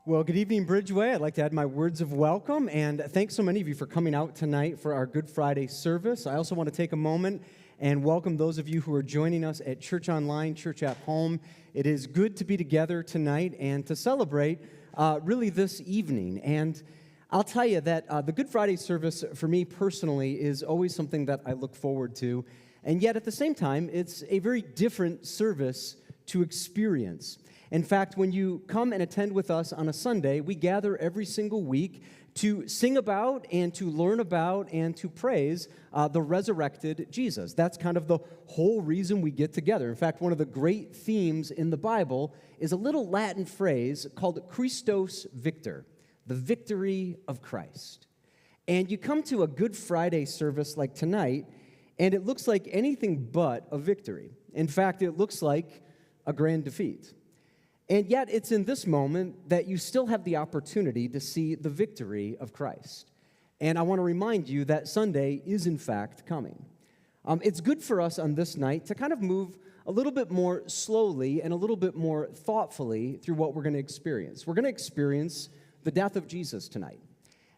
Well, good evening, Bridgeway. I'd like to add my words of welcome, and thanks so many of you for coming out tonight for our Good Friday service. I also want to take a moment and welcome those of you who are joining us at Church Online, Church at Home. It is good to be together tonight and to celebrate really this evening. And I'll tell you that the Good Friday service for me personally is always something that I look forward to, and yet at the same time, it's a very different service to experience. In fact, when you come and attend with us on a Sunday, we gather every single week to sing about and to learn about and to praise the resurrected Jesus. That's kind of the whole reason we get together. In fact, one of the great themes in the Bible is a little Latin phrase called Christos Victor, the victory of Christ. And you come to a Good Friday service like tonight, and it looks like anything but a victory. In fact, it looks like a grand defeat. And yet, it's in this moment that you still have the opportunity to see the victory of Christ. And I want to remind you that Sunday is, in fact, coming. It's good for us on this night to kind of move a little bit more slowly and a little bit more thoughtfully through what we're going to experience. We're going to experience the death of Jesus tonight.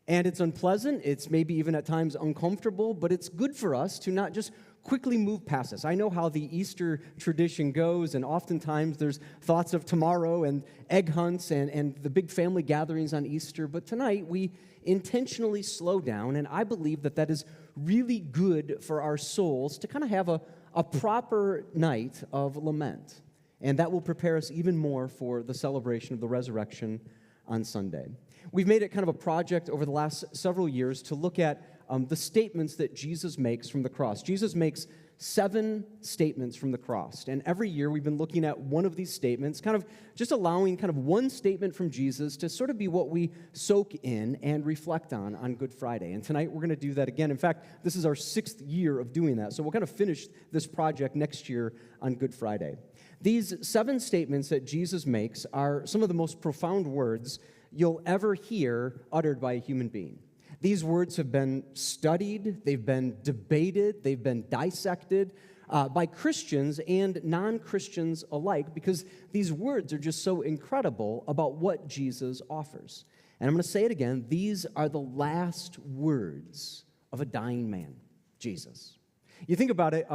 And it's unpleasant, it's maybe even at times uncomfortable, but it's good for us to not just quickly move past this. I know how the Easter tradition goes, and oftentimes there's thoughts of tomorrow and egg hunts and the big family gatherings on Easter, but tonight we intentionally slow down, and I believe that that is really good for our souls to kind of have a proper night of lament, and that will prepare us even more for the celebration of the resurrection on Sunday. We've made it kind of a project over the last several years to look at the statements that Jesus makes from the cross. Jesus makes 7 statements from the cross, and every year we've been looking at one of these statements, kind of just allowing kind of one statement from Jesus to sort of be what we soak in and reflect on Good Friday. And tonight we're going to do that again. In fact, this is our 6th year of doing that, so we'll kind of finish this project next year on Good Friday. These 7 statements that Jesus makes are some of the most profound words you'll ever hear uttered by a human being. These words have been studied, they've been debated, they've been dissected by Christians and non-Christians alike, because these words are just so incredible about what Jesus offers. And I'm going to say it again, these are the last words of a dying man, Jesus. You think about it,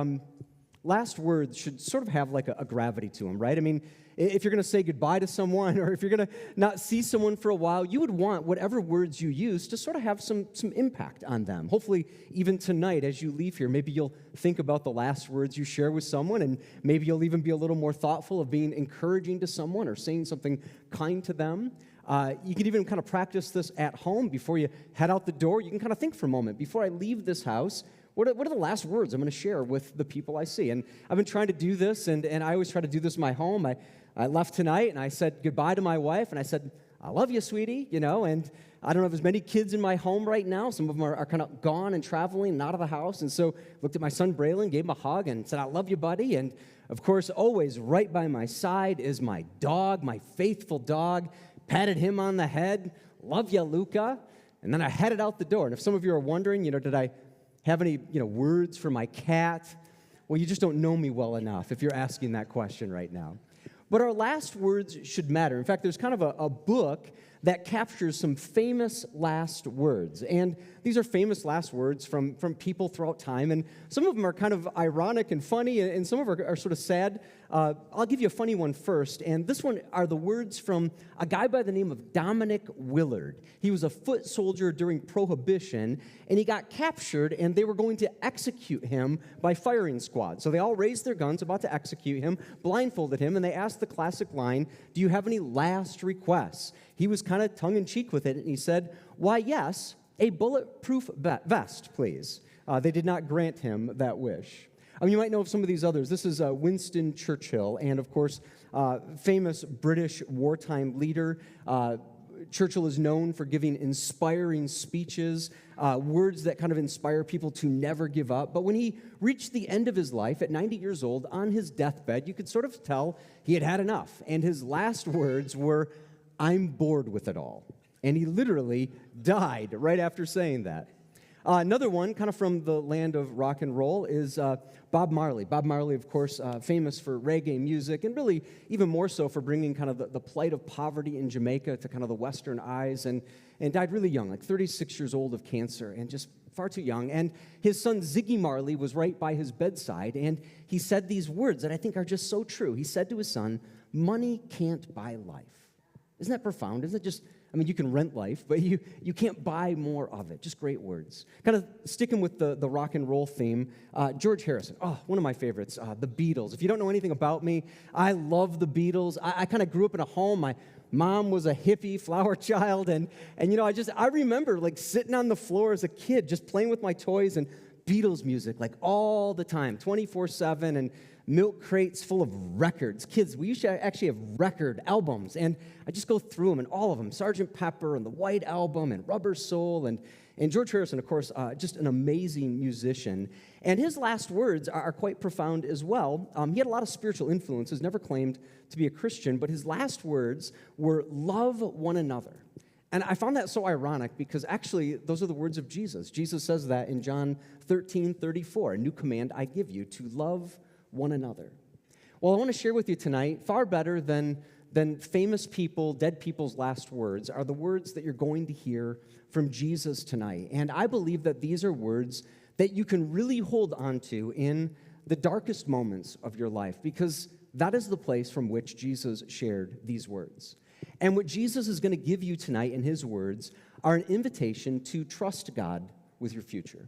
last words should sort of have like a gravity to them, right? I mean, if you're going to say goodbye to someone or if you're going to not see someone for a while, you would want whatever words you use to sort of have some impact on them. Hopefully, even tonight as you leave here, maybe you'll think about the last words you share with someone, and maybe you'll even be a little more thoughtful of being encouraging to someone or saying something kind to them. You can even kind of practice this at home before you head out the door. You can kind of think for a moment, before I leave this house, what are the last words I'm going to share with the people I see? And I've been trying to do this, and I always try to do this in my home. I left tonight, and I said goodbye to my wife, and I said, I love you, sweetie, and I don't know if there's many kids in my home right now. Some of them are kind of gone and traveling and out of the house, and so looked at my son, Braylon, gave him a hug, and said, I love you, buddy, and of course, always right by my side is my dog, my faithful dog, patted him on the head, love you, Luca, and then I headed out the door, and if some of you are wondering, did I have any, words for my cat? Well, you just don't know me well enough if you're asking that question right now. But our last words should matter. In fact, there's kind of a book that captures some famous last words. And these are famous last words from people throughout time. And some of them are kind of ironic and funny, and some of them are sort of sad. I'll give you a funny one first. And this one are the words from a guy by the name of Dominic Willard. He was a foot soldier during Prohibition, and he got captured, and they were going to execute him by firing squad. So they all raised their guns, about to execute him, blindfolded him, and they asked the classic line, do you have any last requests? He was kind of tongue-in-cheek with it, and he said, why, yes, a bulletproof vest, please. They did not grant him that wish. You might know of some of these others. This is Winston Churchill, and of course, famous British wartime leader. Churchill is known for giving inspiring speeches, words that kind of inspire people to never give up. But when he reached the end of his life at 90 years old, on his deathbed, you could sort of tell he had had enough. And his last words were, I'm bored with it all. And he literally died right after saying that. Another one, kind of from the land of rock and roll, is Bob Marley. Bob Marley, of course, famous for reggae music, and really even more so for bringing kind of the plight of poverty in Jamaica to kind of the Western eyes, and died really young, like 36 years old of cancer, and just far too young. And his son Ziggy Marley was right by his bedside, and he said these words that I think are just so true. He said to his son, "Money can't buy life." Isn't that profound? Isn't it just, I mean, you can rent life, but you can't buy more of it. Just great words. Kind of sticking with the rock and roll theme, George Harrison. Oh, one of my favorites, the Beatles. If you don't know anything about me, I love the Beatles. I kind of grew up in a home. My mom was a hippie flower child, and you know, I remember like sitting on the floor as a kid, just playing with my toys and Beatles music, like all the time, 24/7, and milk crates full of records. Kids, we used to actually have record albums, and I just go through them, and all of them, Sgt. Pepper and the White Album and Rubber Soul, and George Harrison, of course, just an amazing musician. And his last words are quite profound as well. He had a lot of spiritual influences, never claimed to be a Christian, but his last words were, "Love one another." And I found that so ironic because actually those are the words of Jesus. Jesus says that in John 13:34, "A new command I give you, to love one another." Well, I want to share with you tonight, far better than famous people, dead people's last words, are the words that you're going to hear from Jesus tonight. And I believe that these are words that you can really hold on to in the darkest moments of your life, because that is the place from which Jesus shared these words. And what Jesus is going to give you tonight in his words are an invitation to trust God with your future.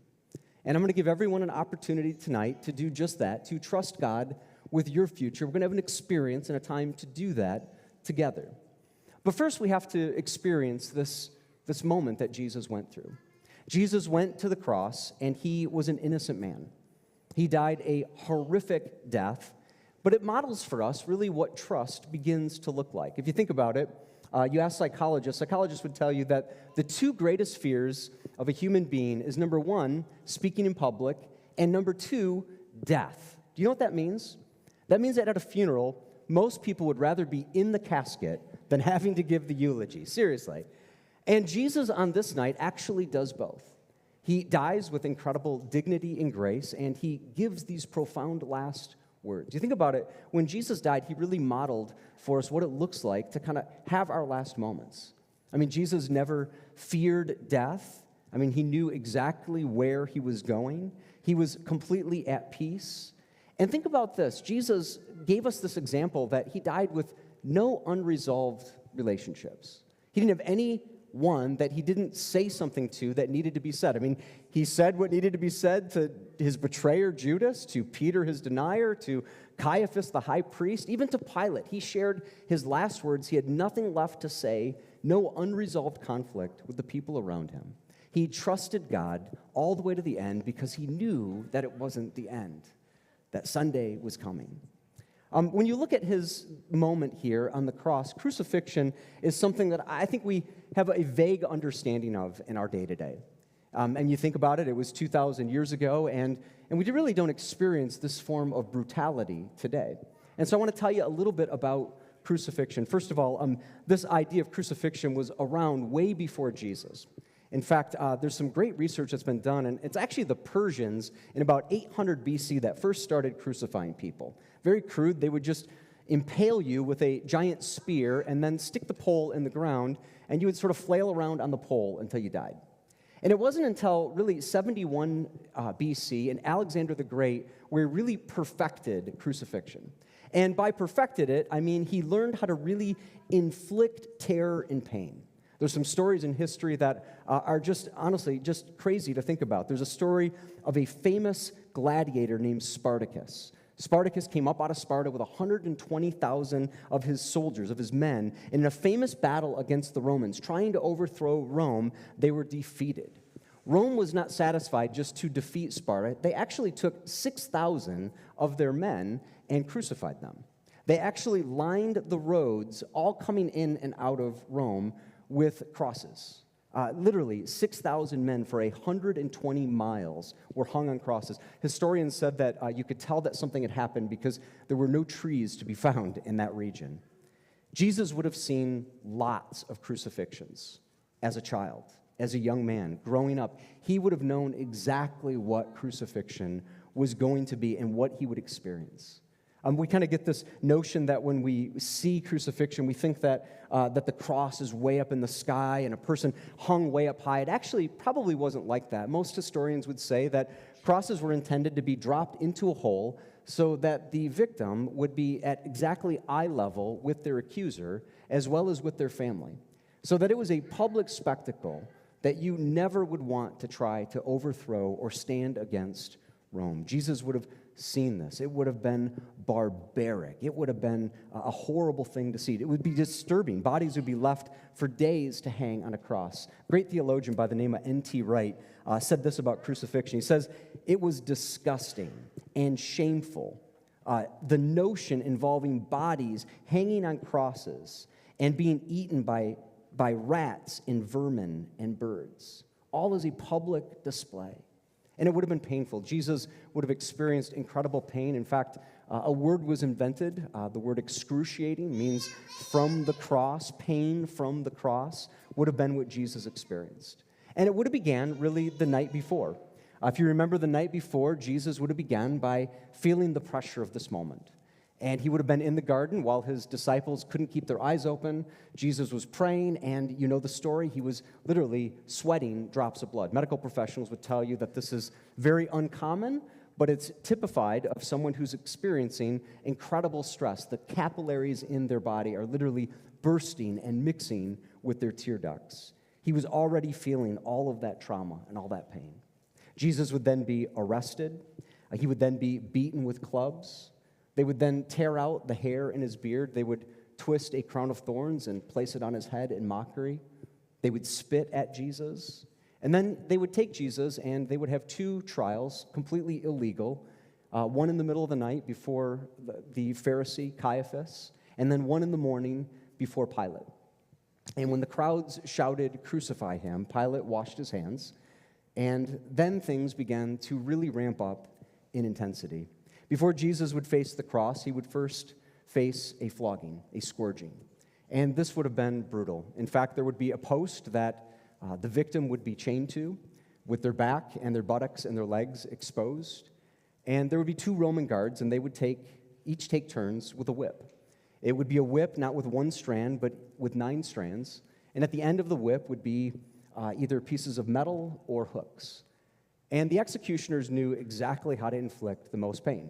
And I'm going to give everyone an opportunity tonight to do just that, to trust God with your future. We're going to have an experience and a time to do that together. But first, we have to experience this moment that Jesus went through. Jesus went to the cross, and he was an innocent man. He died a horrific death, but it models for us really what trust begins to look like. If you think about it, you ask psychologists would tell you that the two greatest fears of a human being is, number one, speaking in public, and number two, death. Do you know what that means? That means that at a funeral, most people would rather be in the casket than having to give the eulogy. Seriously. And Jesus on this night actually does both. He dies with incredible dignity and grace, and he gives these profound last words. You think about it, when Jesus died, he really modeled for us what it looks like to kind of have our last moments. I mean, Jesus never feared death. I mean, he knew exactly where he was going. He was completely at peace. And think about this. Jesus gave us this example that he died with no unresolved relationships. He didn't have any one that he didn't say something to that needed to be said. I mean, he said what needed to be said to his betrayer, Judas, to Peter, his denier, to Caiaphas, the high priest, even to Pilate. He shared his last words. He had nothing left to say, no unresolved conflict with the people around him. He trusted God all the way to the end because he knew that it wasn't the end, that Sunday was coming. When you look at his moment here on the cross, crucifixion is something that I think we have a vague understanding of in our day-to-day. And you think about it, it was 2,000 years ago, and we really don't experience this form of brutality today. And so I want to tell you a little bit about crucifixion. First of all, this idea of crucifixion was around way before Jesus. In fact, there's some great research that's been done, and it's actually the Persians in about 800 BC that first started crucifying people. Very crude. They would just impale you with a giant spear and then stick the pole in the ground, and you would sort of flail around on the pole until you died. And it wasn't until really 71 BC and Alexander the Great where he really perfected crucifixion. And by perfected it, I mean he learned how to really inflict terror and pain. There's some stories in history that are just, honestly, just crazy to think about. There's a story of a famous gladiator named Spartacus. Spartacus came up out of Sparta with 120,000 of his soldiers, of his men, and in a famous battle against the Romans, trying to overthrow Rome, they were defeated. Rome was not satisfied just to defeat Sparta. They actually took 6,000 of their men and crucified them. They actually lined the roads, all coming in and out of Rome, with crosses. Literally, 6,000 men for 120 miles were hung on crosses. Historians said that you could tell that something had happened because there were no trees to be found in that region. Jesus would have seen lots of crucifixions as a child. as a young man, growing up, he would have known exactly what crucifixion was going to be and what he would experience. We kind of get this notion that when we see crucifixion, we think that the cross is way up in the sky and a person hung way up high. It actually probably wasn't like that. Most historians would say that crosses were intended to be dropped into a hole so that the victim would be at exactly eye level with their accuser as well as with their family, so that it was a public spectacle that you never would want to try to overthrow or stand against Rome. Jesus would have seen this. It would have been barbaric. It would have been a horrible thing to see. It would be disturbing. Bodies would be left for days to hang on a cross. A great theologian by the name of N.T. Wright said this about crucifixion. He says, it was disgusting and shameful. The notion involving bodies hanging on crosses and being eaten by rats and vermin and birds, all as a public display. And it would have been painful. Jesus would have experienced incredible pain. In fact, a word was invented. The word excruciating means from the cross. Pain from the cross would have been what Jesus experienced. And it would have began really the night before. If you remember the night before, Jesus would have begun by feeling the pressure of this moment. And he would have been in the garden while his disciples couldn't keep their eyes open. Jesus was praying, and you know the story. He was literally sweating drops of blood. Medical professionals would tell you that this is very uncommon, but it's typified of someone who's experiencing incredible stress. The capillaries in their body are literally bursting and mixing with their tear ducts. He was already feeling all of that trauma and all that pain. Jesus would then be arrested. He would then be beaten with clubs. They would then tear out the hair in his beard. They would twist a crown of thorns and place it on his head in mockery. They would spit at Jesus. And then they would take Jesus and they would have two trials, completely illegal, one in the middle of the night before the Pharisee Caiaphas, and then one in the morning before Pilate. And when the crowds shouted, "Crucify him," Pilate washed his hands, and then things began to really ramp up in intensity. Before Jesus would face the cross, he would first face a flogging, a scourging. And this would have been brutal. In fact, there would be a post that the victim would be chained to with their back and their buttocks and their legs exposed. And there would be two Roman guards, and they would each take turns with a whip. It would be a whip not with one strand, but with 9 strands. And at the end of the whip would be either pieces of metal or hooks. And the executioners knew exactly how to inflict the most pain.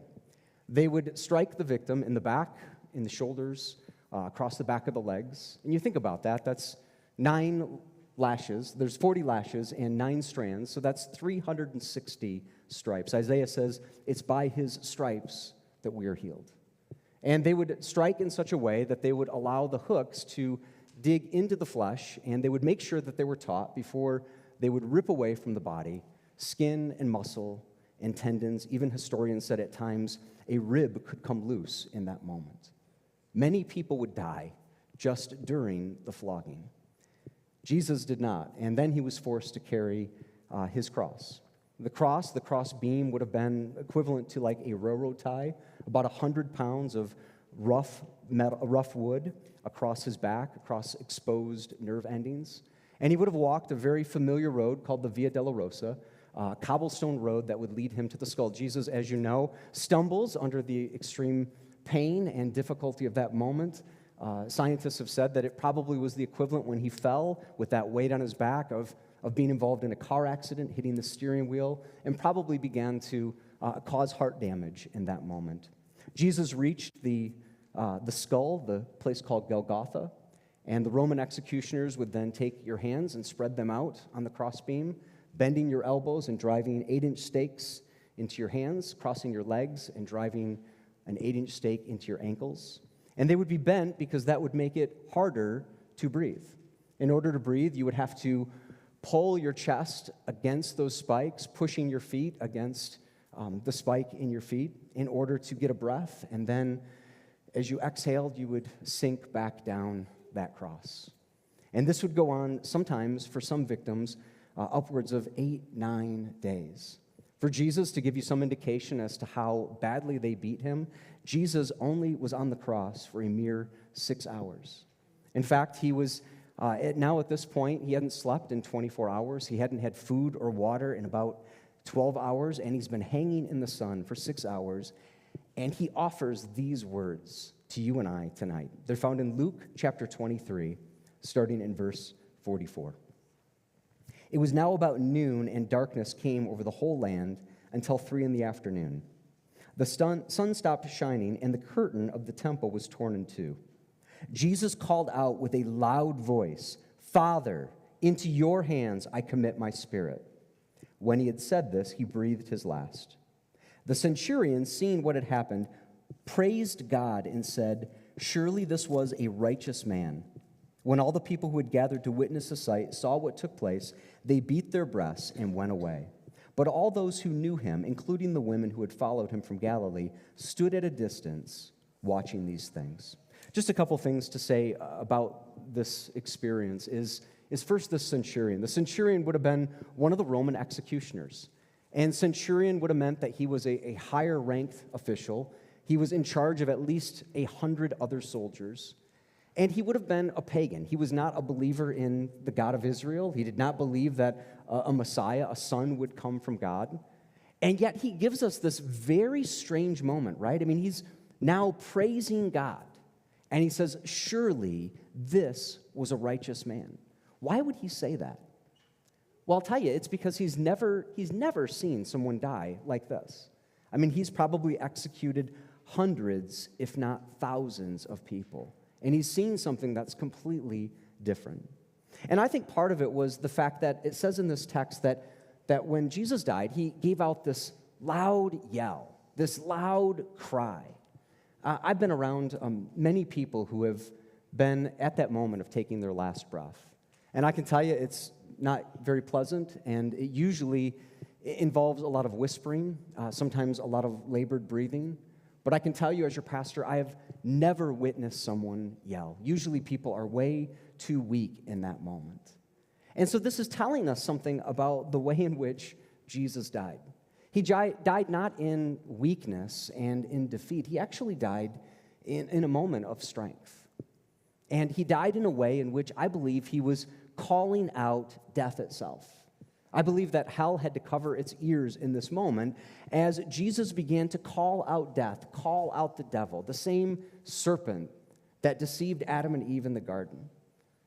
They would strike the victim in the back, in the shoulders, across the back of the legs. And you think about that, that's 9 lashes. There's 40 lashes and 9 strands, so that's 360 stripes. Isaiah says, it's by his stripes that we are healed. And they would strike in such a way that they would allow the hooks to dig into the flesh, and they would make sure that they were taut before they would rip away from the body skin and muscle and tendons. Even historians said at times a rib could come loose in that moment. Many people would die just during the flogging. Jesus did not, and then he was forced to carry his cross. The cross beam would have been equivalent to like a railroad tie, about 100 pounds of rough wood across his back, across exposed nerve endings. And he would have walked a very familiar road called the Via Dolorosa, cobblestone road that would lead him to the skull. Jesus, as you know, stumbles under the extreme pain and difficulty of that moment. Scientists have said that it probably was the equivalent when he fell with that weight on his back of being involved in a car accident, hitting the steering wheel, and probably began to cause heart damage in that moment. Jesus reached the skull, the place called Golgotha, and the Roman executioners would then take your hands and spread them out on the crossbeam, bending your elbows and driving 8-inch stakes into your hands, crossing your legs and driving an 8-inch stake into your ankles. And they would be bent because that would make it harder to breathe. In order to breathe, you would have to pull your chest against those spikes, pushing your feet against the spike in your feet in order to get a breath. And then as you exhaled, you would sink back down that cross. And this would go on sometimes for some victims upwards of 8-9 days. For Jesus, to give you some indication as to how badly they beat him, Jesus only was on the cross for a mere 6 hours. In fact, he was Now at this point, he hadn't slept in 24 hours. He hadn't had food or water in about 12 hours, and he's been hanging in the sun for 6 hours. And he offers these words to you and I tonight. They're found in Luke chapter 23, starting in verse 44. It was now about noon, and darkness came over the whole land until 3 p.m. The sun stopped shining, and the curtain of the temple was torn in two. Jesus called out with a loud voice, "Father, into your hands I commit my spirit." When he had said this, he breathed his last. The centurion, seeing what had happened, praised God and said, "Surely this was a righteous man." When all the people who had gathered to witness the sight saw what took place, they beat their breasts and went away. But all those who knew him, including the women who had followed him from Galilee, stood at a distance watching these things. Just a couple things to say about this experience is first the centurion. The centurion would have been one of the Roman executioners. And centurion would have meant that he was a higher ranked official. He was in charge of at least 100 other soldiers. And he would have been a pagan. He was not a believer in the God of Israel. He did not believe that a Messiah, a son, would come from God. And yet he gives us this very strange moment, right? I mean, he's now praising God. And he says, "Surely this was a righteous man." Why would he say that? Well, I'll tell you, it's because he's never seen someone die like this. I mean, he's probably executed hundreds, if not thousands, of people. And he's seen something that's completely different. And I think part of it was the fact that it says in this text that when Jesus died, he gave out this loud yell, this loud cry. I've been around many people who have been at that moment of taking their last breath. And I can tell you it's not very pleasant, and it usually involves a lot of whispering, sometimes a lot of labored breathing. But I can tell you as your pastor, I have never witnessed someone yell. Usually people are way too weak in that moment. And so this is telling us something about the way in which Jesus died. He died not in weakness and in defeat. He actually died in a moment of strength. And he died in a way in which I believe he was calling out death itself. I believe that hell had to cover its ears in this moment as Jesus began to call out death, call out the devil, the same serpent that deceived Adam and Eve in the garden.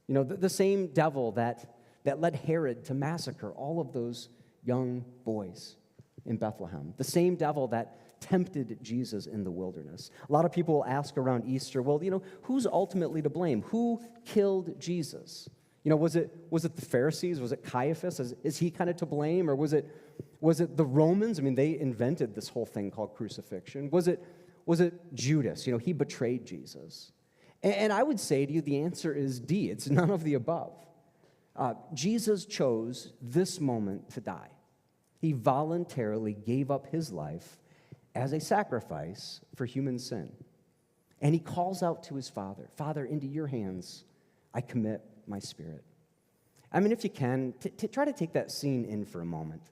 You know, the same devil that led Herod to massacre all of those young boys in Bethlehem. The same devil that tempted Jesus in the wilderness. A lot of people will ask around Easter, well, you know, who's ultimately to blame? Who killed Jesus? You know, was it the Pharisees? Was it Caiaphas? Is he kind of to blame? Or was it the Romans? I mean, they invented this whole thing called crucifixion. Was it Judas? You know, he betrayed Jesus. And I would say to you, the answer is D. It's none of the above. Jesus chose this moment to die. He voluntarily gave up his life as a sacrifice for human sin. And he calls out to his Father, "Father, into your hands I commit my spirit." I mean, if you can, try to take that scene in for a moment.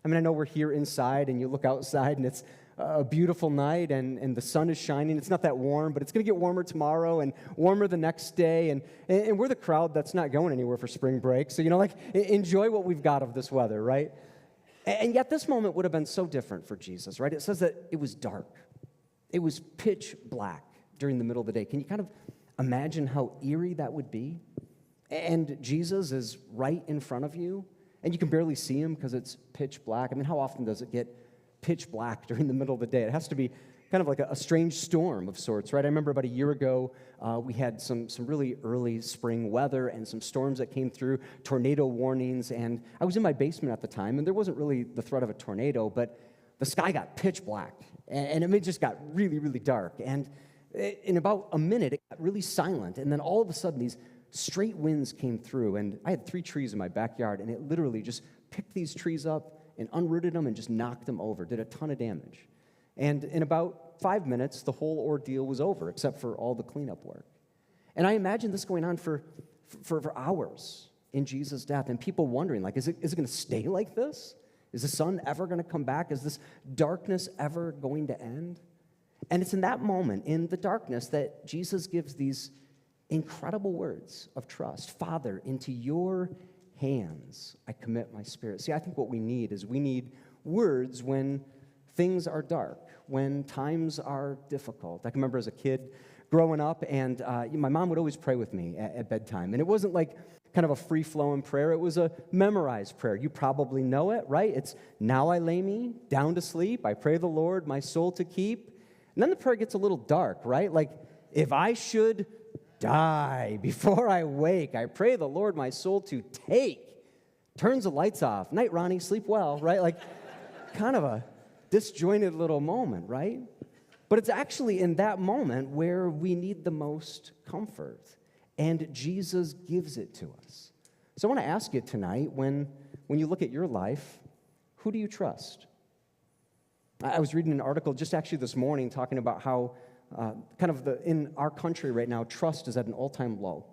I mean, I know we're here inside, and you look outside, and it's a beautiful night, and the sun is shining. It's not that warm, but it's going to get warmer tomorrow and warmer the next day, and we're the crowd that's not going anywhere for spring break. So, you know, like, enjoy what we've got of this weather, right? And yet this moment would have been so different for Jesus, right? It says that it was dark. It was pitch black during the middle of the day. Can you kind of imagine how eerie that would be? And Jesus is right in front of you, and you can barely see him because it's pitch black. I mean, how often does it get pitch black during the middle of the day? It has to be kind of like a strange storm of sorts, right? I remember about a year ago, we had some really early spring weather and some storms that came through, tornado warnings, and I was in my basement at the time, and there wasn't really the threat of a tornado, but the sky got pitch black, and it just got really, really dark, and in about a minute, it got really silent, and then all of a sudden, these straight winds came through, and I had 3 trees in my backyard, and it literally just picked these trees up and unrooted them and just knocked them over, did a ton of damage. And in about 5 minutes, the whole ordeal was over, except for all the cleanup work. And I imagine this going on for hours in Jesus' death, and people wondering, like, is it going to stay like this? Is the sun ever going to come back? Is this darkness ever going to end? And it's in that moment, in the darkness, that Jesus gives these incredible words of trust. Father, into your hands I commit my spirit. See, I think what we need is we need words when things are dark, when times are difficult. I can remember as a kid growing up, and my mom would always pray with me at bedtime. And it wasn't like kind of a free-flowing prayer. It was a memorized prayer. You probably know it, right? It's, now I lay me down to sleep. I pray the Lord my soul to keep. And then the prayer gets a little dark, right? Like, if I should die before I wake, I pray the Lord my soul to take. Turns the lights off. Night, Ronnie, sleep well, right? Like, kind of a disjointed little moment, right? But it's actually in that moment where we need the most comfort, and Jesus gives it to us. So I want to ask you tonight, when you look at your life, who do you trust? I was reading an article just actually this morning talking about how in our country right now, trust is at an all-time low.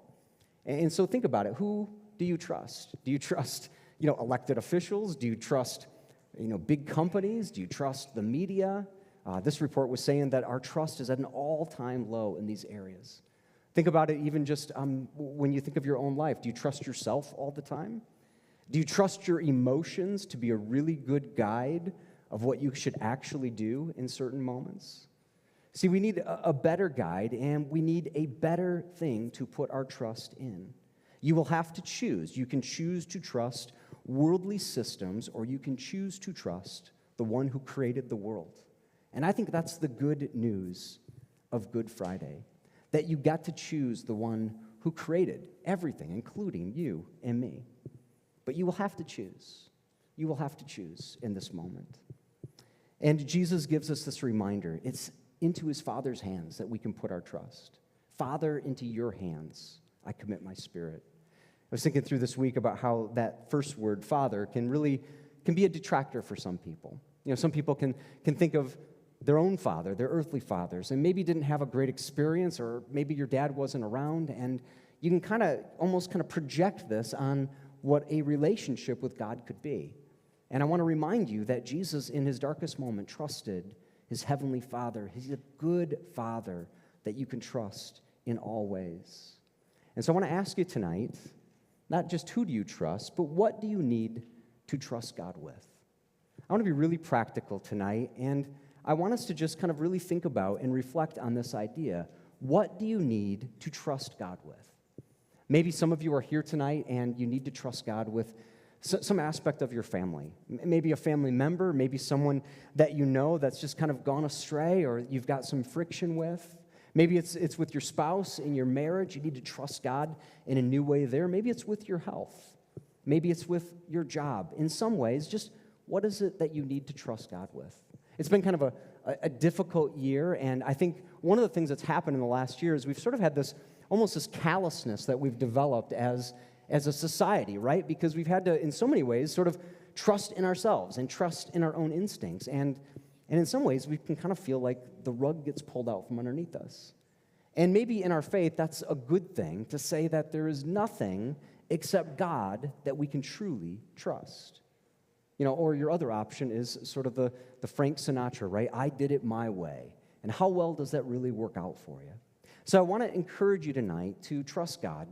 And so think about it. Who do you trust? Do you trust, elected officials? Do you trust, big companies? Do you trust the media? This report was saying that our trust is at an all-time low in these areas. Think about it even just when you think of your own life. Do you trust yourself all the time? Do you trust your emotions to be a really good guide of what you should actually do in certain moments? See, we need a better guide, and we need a better thing to put our trust in. You will have to choose. You can choose to trust worldly systems, or you can choose to trust the one who created the world. And I think that's the good news of Good Friday, that you got to choose the one who created everything, including you and me. But you will have to choose. You will have to choose in this moment. And Jesus gives us this reminder. It's into his Father's hands that we can put our trust. Father, into your hands I commit my spirit. I was thinking through this week about how that first word, Father, can be a detractor for some people. Some people can think of their own father, their earthly fathers, and maybe didn't have a great experience, or maybe your dad wasn't around, and you can almost project this on what a relationship with God could be. And I want to remind you that Jesus, in his darkest moment, trusted his heavenly Father. He's a good Father that you can trust in all ways. And so I want to ask you tonight, not just who do you trust, but what do you need to trust God with? I want to be really practical tonight, and I want us to just really think about and reflect on this idea. What do you need to trust God with? Maybe some of you are here tonight and you need to trust God with some aspect of your family. Maybe a family member, maybe someone that you know that's just gone astray, or you've got some friction with. Maybe it's with your spouse in your marriage. You need to trust God in a new way there. Maybe it's with your health. Maybe it's with your job. In some ways, just what is it that you need to trust God with? It's been a difficult year, and I think one of the things that's happened in the last year is we've had this callousness that we've developed as a society, right? Because we've had to, in so many ways, trust in ourselves and trust in our own instincts. And in some ways, we can feel like the rug gets pulled out from underneath us. And maybe in our faith, that's a good thing to say that there is nothing except God that we can truly trust. Or your other option is the Frank Sinatra, right? I did it my way. And how well does that really work out for you? So I want to encourage you tonight to trust God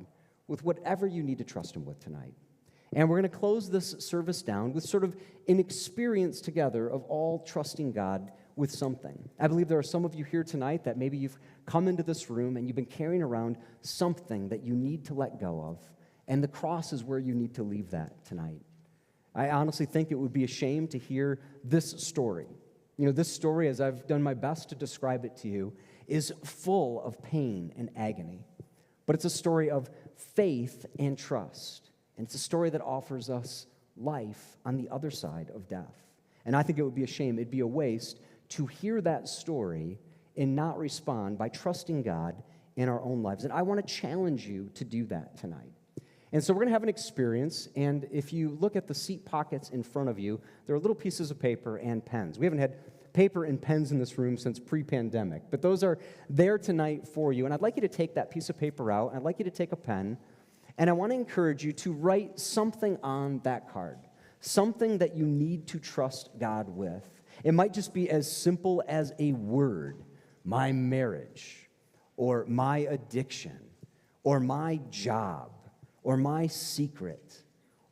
with whatever you need to trust him with tonight. And we're going to close this service down with an experience together of all trusting God with something. I believe there are some of you here tonight that maybe you've come into this room and you've been carrying around something that you need to let go of. And the cross is where you need to leave that tonight. I honestly think it would be a shame to hear this story. This story, as I've done my best to describe it to you, is full of pain and agony. But it's a story of faith and trust. And it's a story that offers us life on the other side of death. And I think it would be a shame, it'd be a waste to hear that story and not respond by trusting God in our own lives. And I want to challenge you to do that tonight. And so we're going to have an experience, and if you look at the seat pockets in front of you, there are little pieces of paper and pens. We haven't had paper and pens in this room since pre-pandemic, but those are there tonight for you. And I'd like you to take that piece of paper out, and I'd like you to take a pen, and I want to encourage you to write something on that card, something that you need to trust God with. It might just be as simple as a word, my marriage, or my addiction, or my job, or my secret,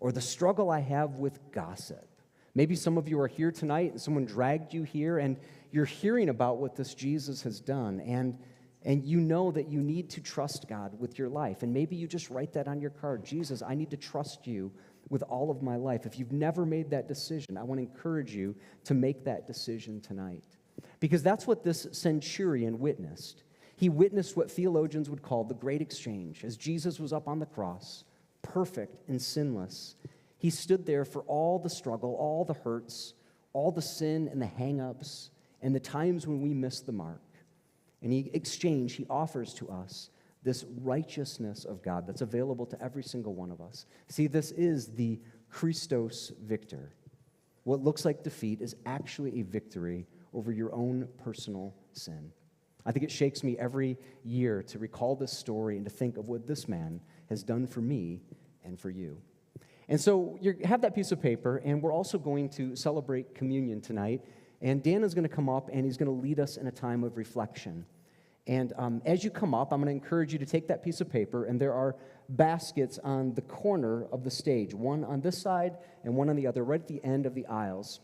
or the struggle I have with gossip. Maybe some of you are here tonight and someone dragged you here and you're hearing about what this Jesus has done, and you know that you need to trust God with your life. And maybe you just write that on your card: Jesus, I need to trust you with all of my life. If you've never made that decision, I want to encourage you to make that decision tonight. Because that's what this centurion witnessed. He witnessed what theologians would call the great exchange. As Jesus was up on the cross, perfect and sinless, he stood there for all the struggle, all the hurts, all the sin and the hang-ups, and the times when we miss the mark. And he offers to us this righteousness of God that's available to every single one of us. See, this is the Christos Victor. What looks like defeat is actually a victory over your own personal sin. I think it shakes me every year to recall this story and to think of what this man has done for me and for you. And so you have that piece of paper, and we're also going to celebrate communion tonight. And Dan is going to come up, and he's going to lead us in a time of reflection. And as you come up, I'm going to encourage you to take that piece of paper, and there are baskets on the corner of the stage, one on this side and one on the other, right at the end of the aisles.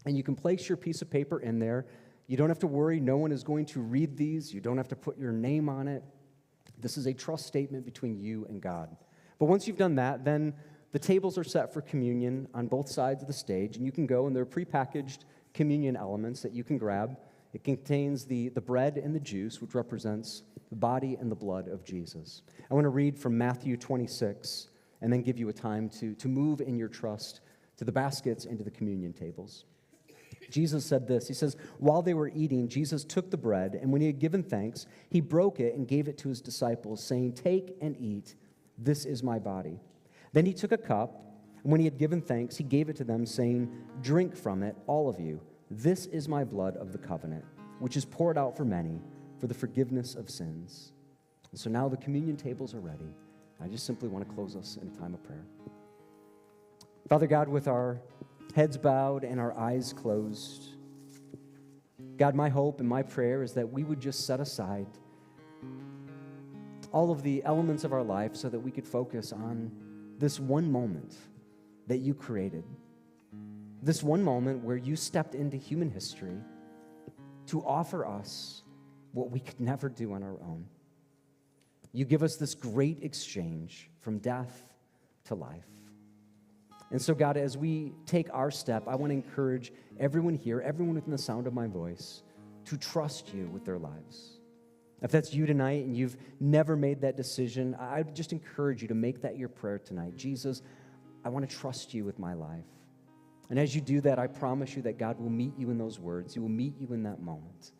And you can place your piece of paper in there. You don't have to worry. No one is going to read these. You don't have to put your name on it. This is a trust statement between you and God. But once you've done that, then the tables are set for communion on both sides of the stage, and you can go, and there are prepackaged communion elements that you can grab. It contains the bread and the juice, which represents the body and the blood of Jesus. I want to read from Matthew 26 and then give you a time to move in your trust to the baskets and to the communion tables. Jesus said this. He says, while they were eating, Jesus took the bread, and when he had given thanks, he broke it and gave it to his disciples, saying, "Take and eat. This is my body." Then he took a cup, and when he had given thanks, he gave it to them, saying, "Drink from it, all of you. This is my blood of the covenant, which is poured out for many for the forgiveness of sins." And so now the communion tables are ready. I just simply want to close us in a time of prayer. Father God, with our heads bowed and our eyes closed, God, my hope and my prayer is that we would just set aside all of the elements of our life so that we could focus on this one moment that you created. This one moment where you stepped into human history to offer us what we could never do on our own. You give us this great exchange from death to life. And so, God, as we take our step, I want to encourage everyone here, everyone within the sound of my voice, to trust you with their lives. If that's you tonight and you've never made that decision, I would just encourage you to make that your prayer tonight. Jesus, I want to trust you with my life. And as you do that, I promise you that God will meet you in those words. He will meet you in that moment.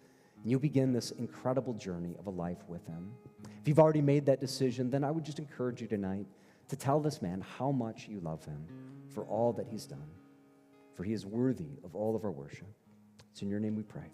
And you'll begin this incredible journey of a life with him. If you've already made that decision, then I would just encourage you tonight to tell this man how much you love him for all that he's done. For he is worthy of all of our worship. It's in your name we pray.